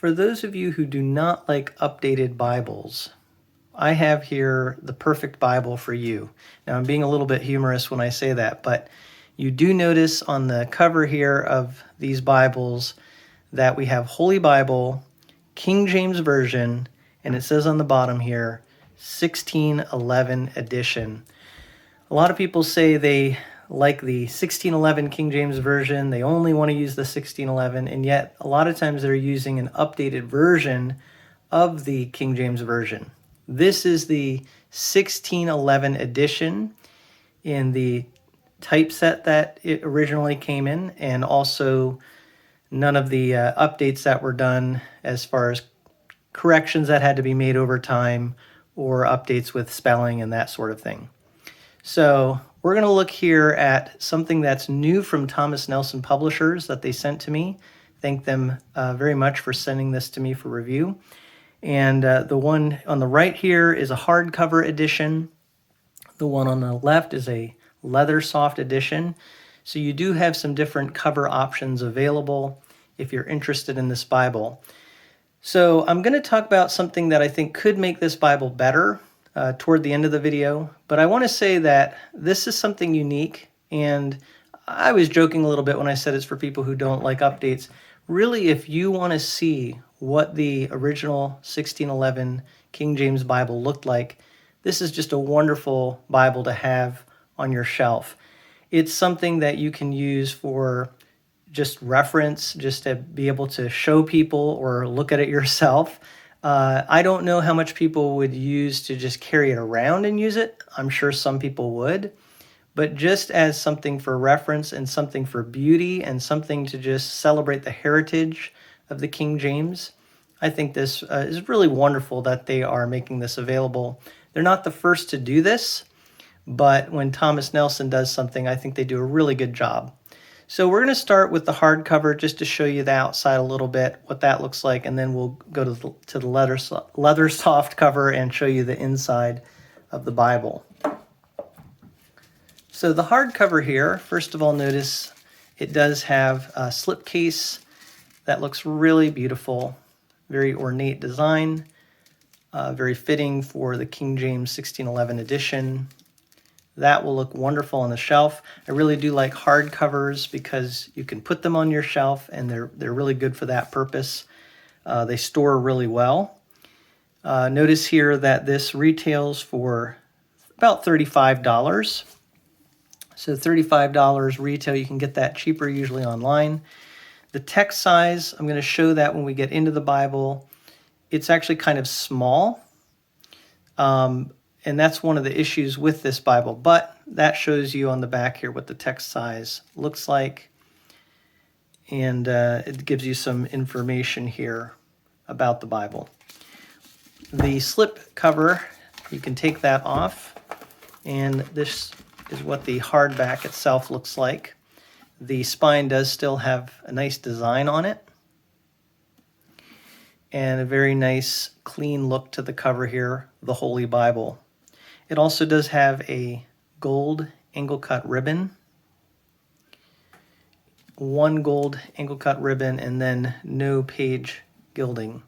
For those of you who do not like updated Bibles, I have here the perfect Bible for you. Now, I'm being a little bit humorous when I say that, but you do notice on the cover here of these Bibles that we have Holy Bible, King James Version, and it says on the bottom here, 1611 edition. A lot of people say they like the 1611 King James Version. They only want to use the 1611, and yet a lot of times they're using an updated version of the King James Version. This is the 1611 edition in the typeset that it originally came in, and also none of the updates that were done as far as corrections that had to be made over time or updates with spelling and that sort of thing. So we're going to look here at something that's new from Thomas Nelson Publishers that they sent to me. Thank them very much for sending this to me for review. And the one on the right here is a hardcover edition. The one on the left is a leather soft edition. So you do have some different cover options available if you're interested in this Bible. So I'm going to talk about something that I think could make this Bible better toward the end of the video, but I want to say that this is something unique, and I was joking a little bit when I said it's for people who don't like updates. Really, if you want to see what the original 1611 King James Bible looked like, this is just a wonderful Bible to have on your shelf. It's something that you can use for just reference, just to be able to show people or look at it yourself. I don't know how much people would use to just carry it around and use it. I'm sure some people would. But just as something for reference and something for beauty and something to just celebrate the heritage of the King James, I think this is really wonderful that they are making this available. They're not the first to do this, but when Thomas Nelson does something, I think they do a really good job. So we're going to start with the hardcover just to show you the outside a little bit, what that looks like, and then we'll go to the leather soft cover and show you the inside of the Bible. So the hardcover here, first of all, notice it does have a slipcase that looks really beautiful, very ornate design, very fitting for the King James 1611 edition. That will look wonderful on the shelf. I really do like hardcovers because you can put them on your shelf and they're really good for that purpose. They store really well. Notice here that this retails for about $35. So $35 retail, you can get that cheaper usually online. The text size, I'm going to show that when we get into the Bible. It's actually kind of small. And that's one of the issues with this Bible, but that shows you on the back here what the text size looks like. And it gives you some information here about the Bible. The slip cover, you can take that off, and this is what the hardback itself looks like. The spine does still have a nice design on it, and a very nice clean look to the cover here, the Holy Bible. It also does have a gold angle cut ribbon, one gold angle cut ribbon, and then no page gilding.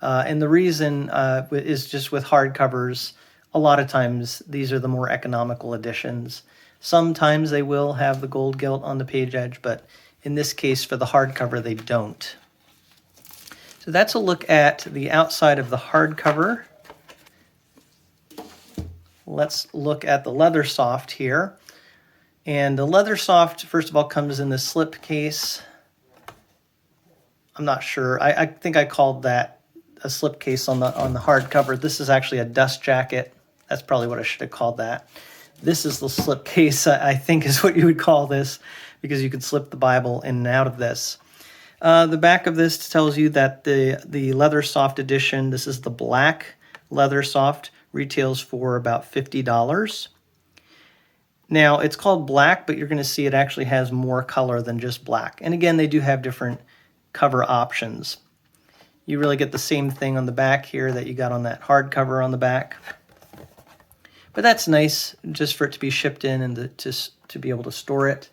And the reason is just with hardcovers, a lot of times these are the more economical editions. Sometimes they will have the gold gilt on the page edge, but in this case for the hardcover they don't. So that's a look at the outside of the hardcover. Let's look at the leather soft here. And the leather soft, first of all, comes in the slip case. I'm not sure. I think I called that a slip case on the hardcover. This is actually a dust jacket. That's probably what I should have called that. This is the slip case, I think is what you would call this, because you could slip the Bible in and out of this. The back of this tells you that the leather soft edition, this is the black leather soft, retails for about $50. Now, it's called black, but you're going to see it actually has more color than just black. And again, they do have different cover options. You really get the same thing on the back here that you got on that hardcover on the back. But that's nice just for it to be shipped in and to be able to store it.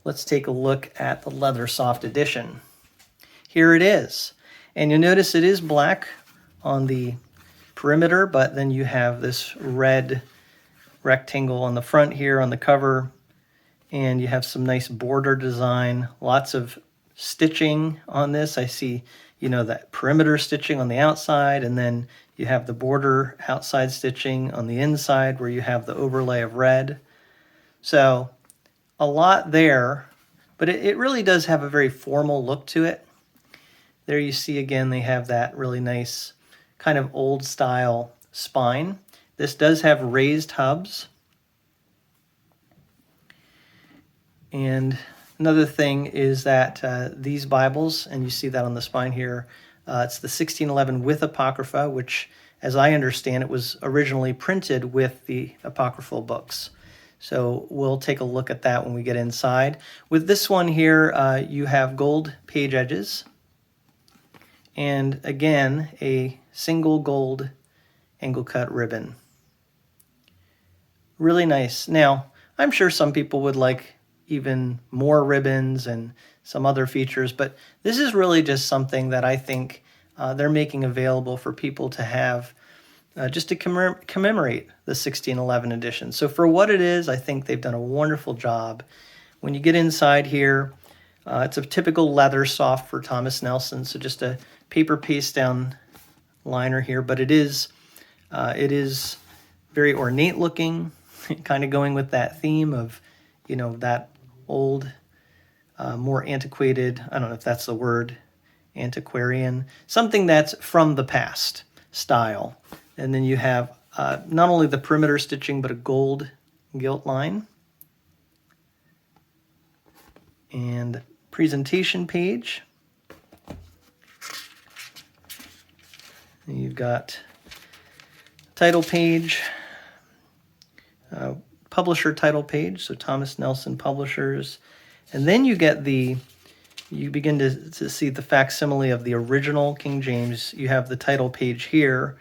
Let's take a look at the leather soft edition. Here it is. And you'll notice it is black on the perimeter, but then you have this red rectangle on the front here on the cover, and you have some nice border design, lots of stitching on this. I see, that perimeter stitching on the outside, and then you have the border outside stitching on the inside where you have the overlay of red. So a lot there, but it really does have a very formal look to it. There you see again, they have that really nice kind of old style spine. This does have raised hubs. And another thing is that these Bibles, and you see that on the spine here, it's the 1611 with Apocrypha, which, as I understand it, was originally printed with the apocryphal books. So we'll take a look at that when we get inside. With this one here, you have gold page edges, and again, a single gold angle cut ribbon. Really nice. Now, I'm sure some people would like even more ribbons and some other features, but this is really just something that I think they're making available for people to have just to commemorate the 1611 edition. So for what it is, I think they've done a wonderful job. When you get inside here, it's a typical leather soft for Thomas Nelson, so just a paper paste down liner here, but it is very ornate looking, kind of going with that theme of, that old, more antiquated, I don't know if that's the word, antiquarian, something that's from the past style. And then you have not only the perimeter stitching, but a gold gilt line. And presentation page. And you've got title page, publisher title page, so Thomas Nelson Publishers. And then you begin to see the facsimile of the original King James. You have the title page here,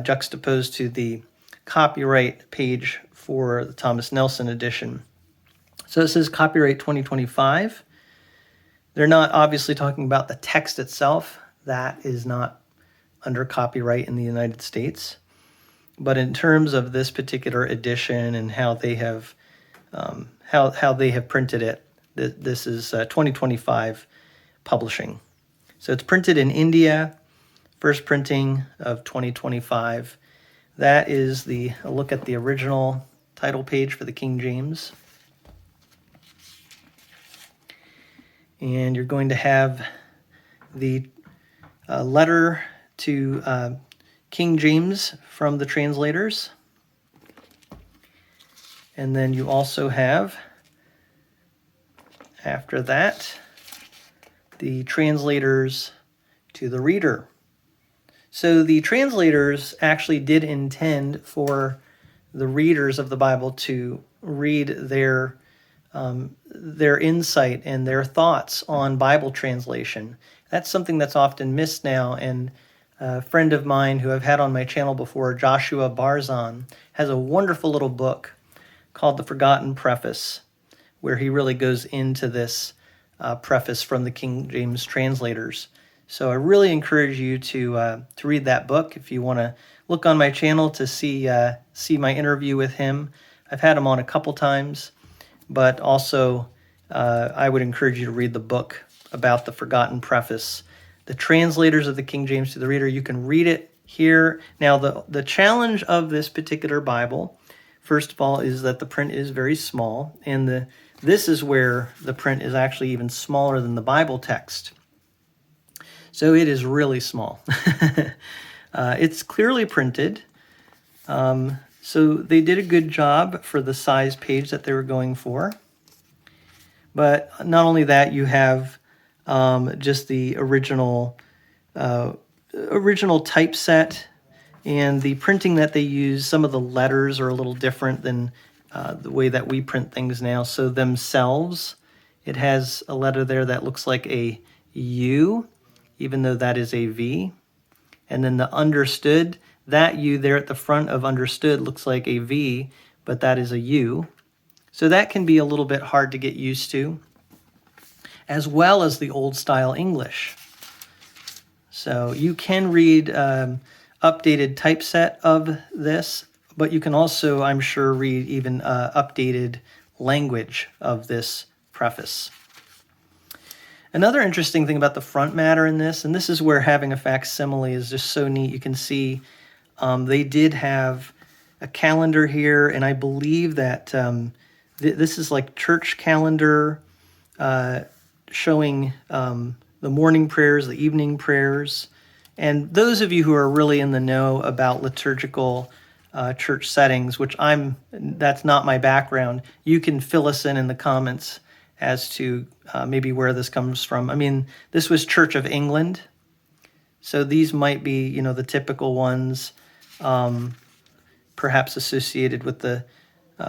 juxtaposed to the copyright page for the Thomas Nelson edition. So it says copyright 2025. They're not obviously talking about the text itself. That is not under copyright in the United States. But in terms of this particular edition and how they have how they have printed it, this is 2025 publishing. So it's printed in India, first printing of 2025. That is a look at the original title page for the King James. And you're going to have the letter to King James from the translators. And then you also have, after that, the translators to the reader. So the translators actually did intend for the readers of the Bible to read their insight and their thoughts on Bible translation. That's something that's often missed now, and a friend of mine who I've had on my channel before, Joshua Barzon, has a wonderful little book called The Forgotten Preface, where he really goes into this preface from the King James translators. So I really encourage you to read that book. If you want to look on my channel to see my interview with him, I've had him on a couple times, but also I would encourage you to read the book about the Forgotten Preface, the translators of the King James to the reader. You can read it here. Now, the challenge of this particular Bible, first of all, is that the print is very small, and this is where the print is actually even smaller than the Bible text. So it is really small. It's clearly printed. So they did a good job for the size page that they were going for. But not only that, you have just the original typeset, and the printing that they use. Some of the letters are a little different than the way that we print things now. So themselves, it has a letter there that looks like a U, even though that is a V. And then the understood, that U there at the front of understood looks like a V, but that is a U. So that can be a little bit hard to get used to, as well as the old style English. So you can read updated typeset of this, but you can also, I'm sure, read even updated language of this preface. Another interesting thing about the front matter in this, and this is where having a facsimile is just so neat. You can see they did have a calendar here, and I believe that this is like church calendar showing the morning prayers, the evening prayers. And those of you who are really in the know about liturgical church settings, which that's not my background, you can fill us in the comments as to maybe where this comes from. I mean, this was Church of England, so these might be, the typical ones, perhaps associated with the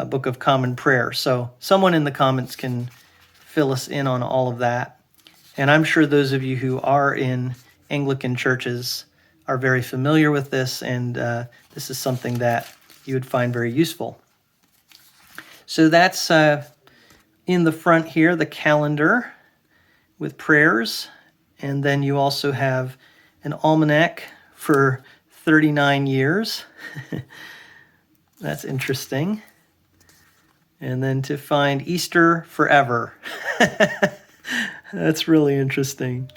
Book of Common Prayer. So someone in the comments can fill us in on all of that. And I'm sure those of you who are in Anglican churches are very familiar with this, and this is something that you would find very useful. So that's in the front here, the calendar with prayers, and then you also have an almanac for 39 years. That's interesting. And then to find Easter forever. That's really interesting.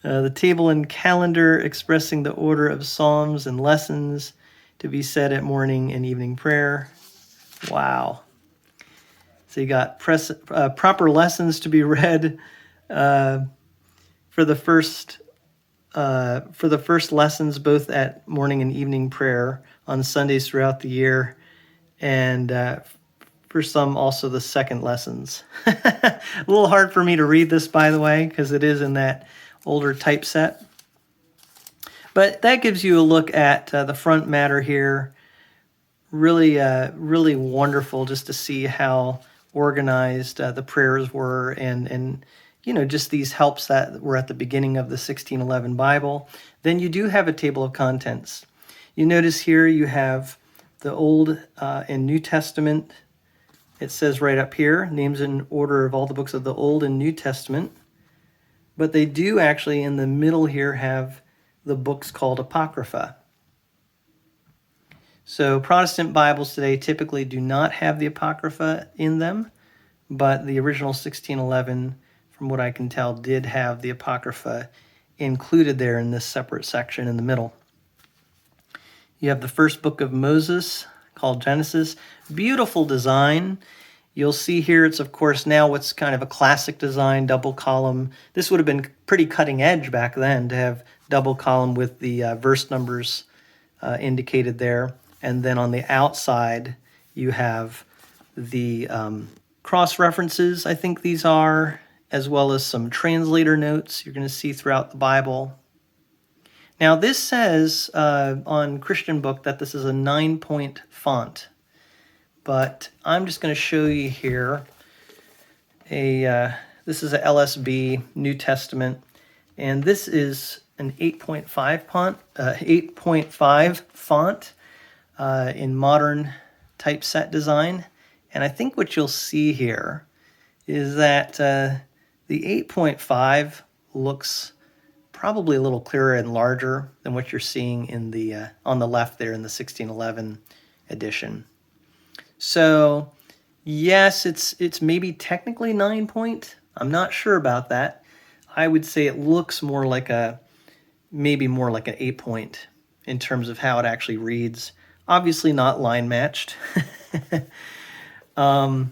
The table and calendar expressing the order of psalms and lessons to be said at morning and evening prayer. Wow. So you got proper lessons to be read for the first lessons, both at morning and evening prayer on Sundays throughout the year, and for some also the second lessons. A little hard for me to read this, by the way, because it is in that older typeset. But that gives you a look at the front matter here. Really, really wonderful just to see how organized the prayers were, and just these helps that were at the beginning of the 1611 Bible. Then you do have a table of contents. You notice here you have the Old and New Testament. It says right up here, names in order of all the books of the Old and New Testament. But they do actually, in the middle here, have the books called Apocrypha. So Protestant Bibles today typically do not have the Apocrypha in them, but the original 1611, from what I can tell, did have the Apocrypha included there in this separate section in the middle. You have the first book of Moses, called Genesis. Beautiful design. You'll see here it's, of course, now what's kind of a classic design, double column. This would have been pretty cutting edge back then to have double column with the verse numbers indicated there. And then on the outside, you have the cross references, I think these are, as well as some translator notes you're going to see throughout the Bible. Now, this says on Christian Book that this is a 9-point font, but I'm just going to show you here this is a LSB New Testament, and this is an 8.5 font in modern typeset design. And I think what you'll see here is that the 8.5 looks probably a little clearer and larger than what you're seeing in the on the left there in the 1611 edition. So yes, it's maybe technically 9-point. I'm not sure about that. I would say it looks more like maybe more like an 8-point in terms of how it actually reads. Obviously not line matched. But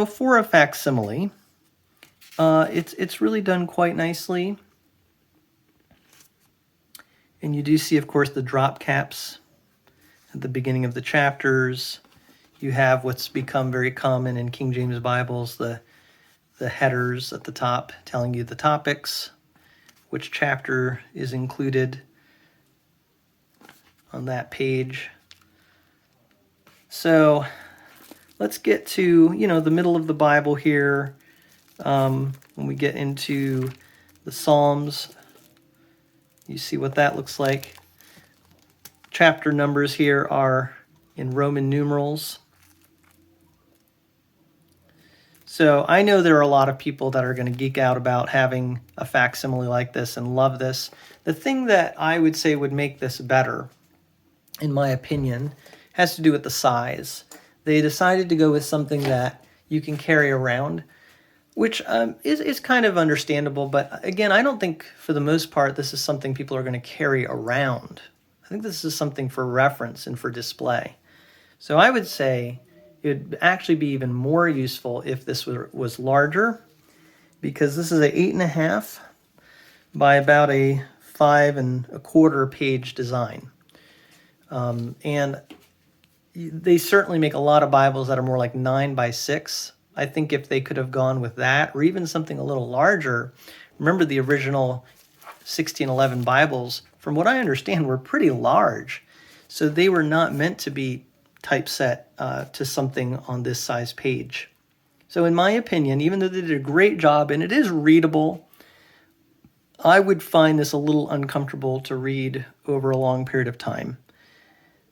for a facsimile, it's really done quite nicely. And you do see, of course, the drop caps at the beginning of the chapters. You have what's become very common in King James Bibles, the headers at the top telling you the topics, which chapter is included on that page. So let's get to, the middle of the Bible here. When we get into the Psalms, you see what that looks like. Chapter numbers here are in Roman numerals. So I know there are a lot of people that are going to geek out about having a facsimile like this and love this. The thing that I would say would make this better, in my opinion, has to do with the size. They decided to go with something that you can carry around, which is kind of understandable. But again, I don't think for the most part this is something people are going to carry around. I think this is something for reference and for display. So I would say it would actually be even more useful if this was larger, because this is a 8.5 by about a 5.25 page design. And they certainly make a lot of Bibles that are more like 9 by 6. I think if they could have gone with that, or even something a little larger. Remember, the original 1611 Bibles, from what I understand, were pretty large. So they were not meant to be typeset to something on this size page. So in my opinion, even though they did a great job and it is readable, I would find this a little uncomfortable to read over a long period of time.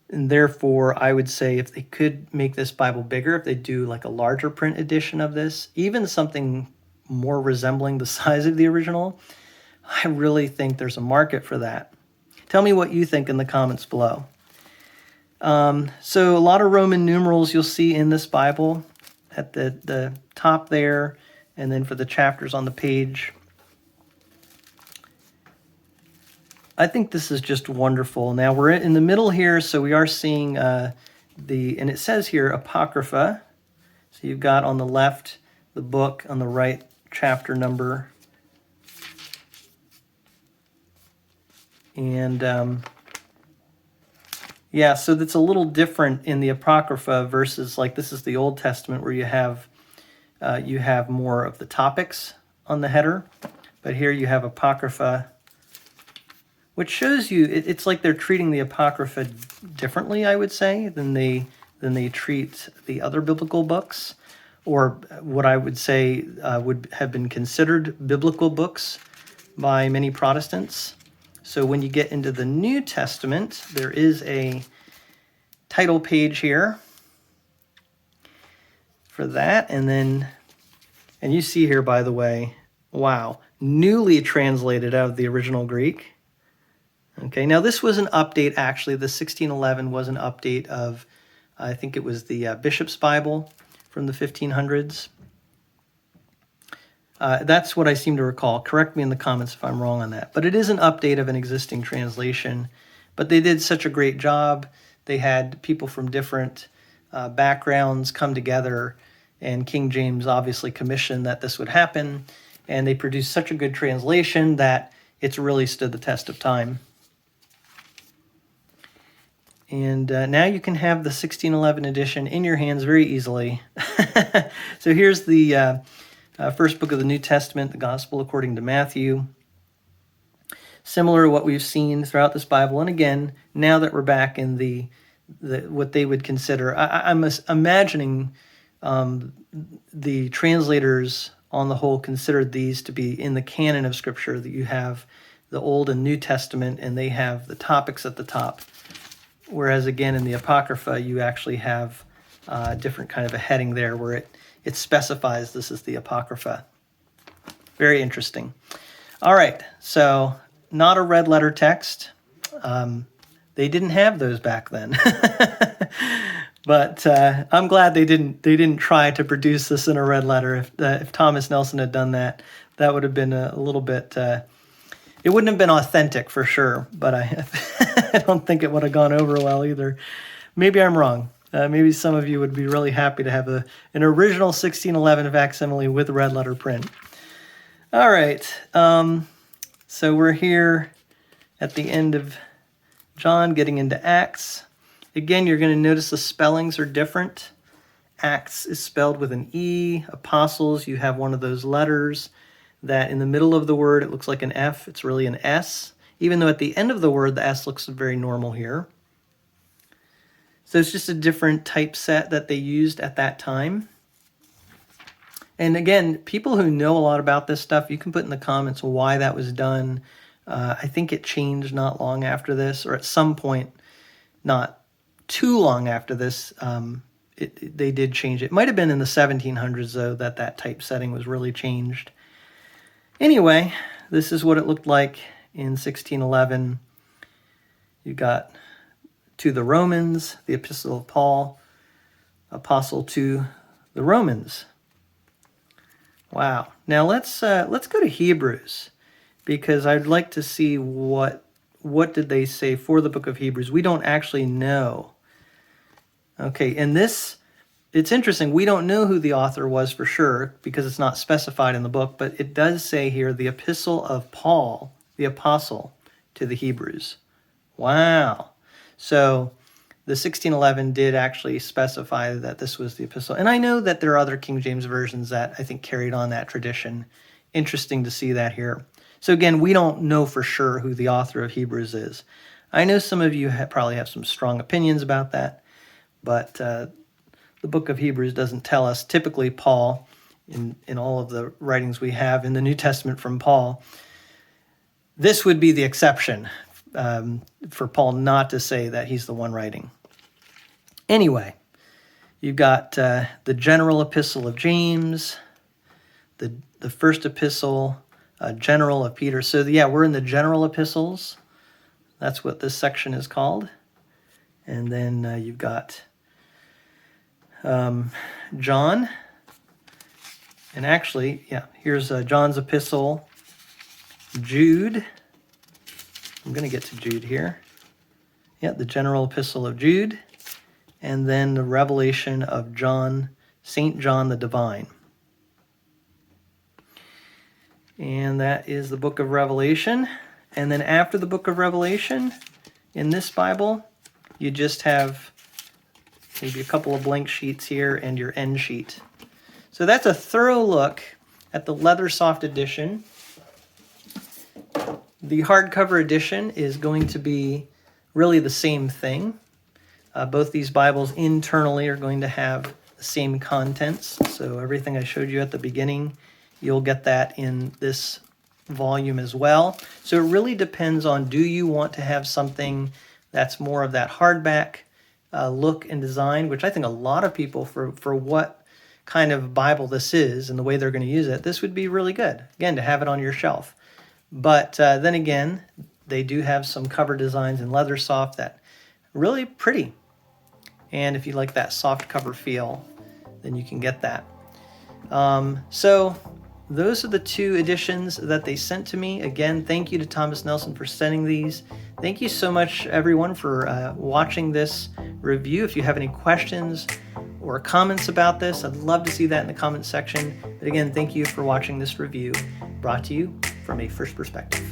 And therefore, I would say if they could make this Bible bigger, if they do like a larger print edition of this, even something more resembling the size of the original, I really think there's a market for that. Tell me what you think in the comments below. So a lot of Roman numerals you'll see in this Bible at the top there, and then for the chapters on the page. I think this is just wonderful. Now we're in the middle here, so we are seeing and it says here Apocrypha. So you've got on the left the book, on the right chapter number. And yeah, so that's a little different in the Apocrypha versus like this is the Old Testament where you have more of the topics on the header. But here you have Apocrypha, which shows you it's like they're treating the Apocrypha differently, I would say, than they treat the other biblical books, or what I would say would have been considered biblical books by many Protestants. So when you get into the New Testament, there is a title page here for that, and you see here, by the way, wow, newly translated out of the original Greek. Okay, now this was an update, actually. The 1611 was an update of, I think it was the Bishop's Bible from the 1500s. That's what I seem to recall. Correct me in the comments if I'm wrong on that. But it is an update of an existing translation. But they did such a great job. They had people from different backgrounds come together, and King James obviously commissioned that this would happen. And they produced such a good translation that it's really stood the test of time. And now you can have the 1611 edition in your hands very easily. So here's the first book of the New Testament, the Gospel according to Matthew. Similar to what we've seen throughout this Bible. And again, now that we're back in the what they would consider, I'm imagining the translators on the whole considered these to be in the canon of Scripture, that you have the Old and New Testament, and they have the topics at the top. Whereas again, in the Apocrypha, you actually have a different kind of a heading there where it specifies this is the Apocrypha. Very interesting. All right, so not a red letter text. They didn't have those back then. But I'm glad they didn't try to produce this in a red letter. If Thomas Nelson had done that, that would have been a little bit... it wouldn't have been authentic for sure, but I don't think it would have gone over well either. Maybe I'm wrong. Maybe some of you would be really happy to have an original 1611 facsimile with red letter print. All right, so we're here at the end of John, getting into Acts. Again, you're going to notice the spellings are different. Acts is spelled with an E. Apostles, you have one of those letters that in the middle of the word, it looks like an F. It's really an S, even though at the end of the word, the S looks very normal here. So it's just a different typeset that they used at that time. And again, people who know a lot about this stuff, you can put in the comments why that was done. I think it changed not long after this, or at some point, not too long after this, they did change it. It might have been in the 1700s, though, that typesetting was really changed. Anyway, this is what it looked like in 1611. You got to the Romans, the Epistle of Paul, Apostle to the Romans. Wow. Now let's go to Hebrews, because I'd like to see what did they say for the book of Hebrews. We don't actually know. Okay, and this, it's interesting. We don't know who the author was for sure because it's not specified in the book, but it does say here the Epistle of Paul, the Apostle to the Hebrews. Wow. So the 1611 did actually specify that this was the epistle. And I know that there are other King James versions that I think carried on that tradition. Interesting to see that here. So again, we don't know for sure who the author of Hebrews is. I know some of you probably have some strong opinions about that, but the book of Hebrews doesn't tell us. Typically, Paul, in all of the writings we have in the New Testament from Paul, this would be the exception for Paul not to say that he's the one writing. Anyway, you've got the general epistle of James, the first epistle, general of Peter. So yeah, we're in the general epistles. That's what this section is called. And then you've got John. And actually, yeah, here's John's epistle, Jude. I'm going to get to Jude here. Yeah, the general epistle of Jude. And then the revelation of John, St. John the Divine. And that is the book of Revelation. And then after the book of Revelation, in this Bible, you just have maybe a couple of blank sheets here and your end sheet. So that's a thorough look at the leather soft edition. The hardcover edition is going to be really the same thing. Both these Bibles internally are going to have the same contents. So everything I showed you at the beginning, you'll get that in this volume as well. So it really depends on, do you want to have something that's more of that hardback look and design, which I think a lot of people, for what kind of Bible this is and the way they're going to use it, this would be really good, again, to have it on your shelf. But then again, they do have some cover designs in leather soft that are really pretty. And if you like that soft cover feel, then you can get that. So those are the two editions that they sent to me. Again, thank you to Thomas Nelson for sending these. Thank you so much, everyone, for watching this review. If you have any questions or comments about this, I'd love to see that in the comments section. But again, thank you for watching this review, brought to you from a First Perspective.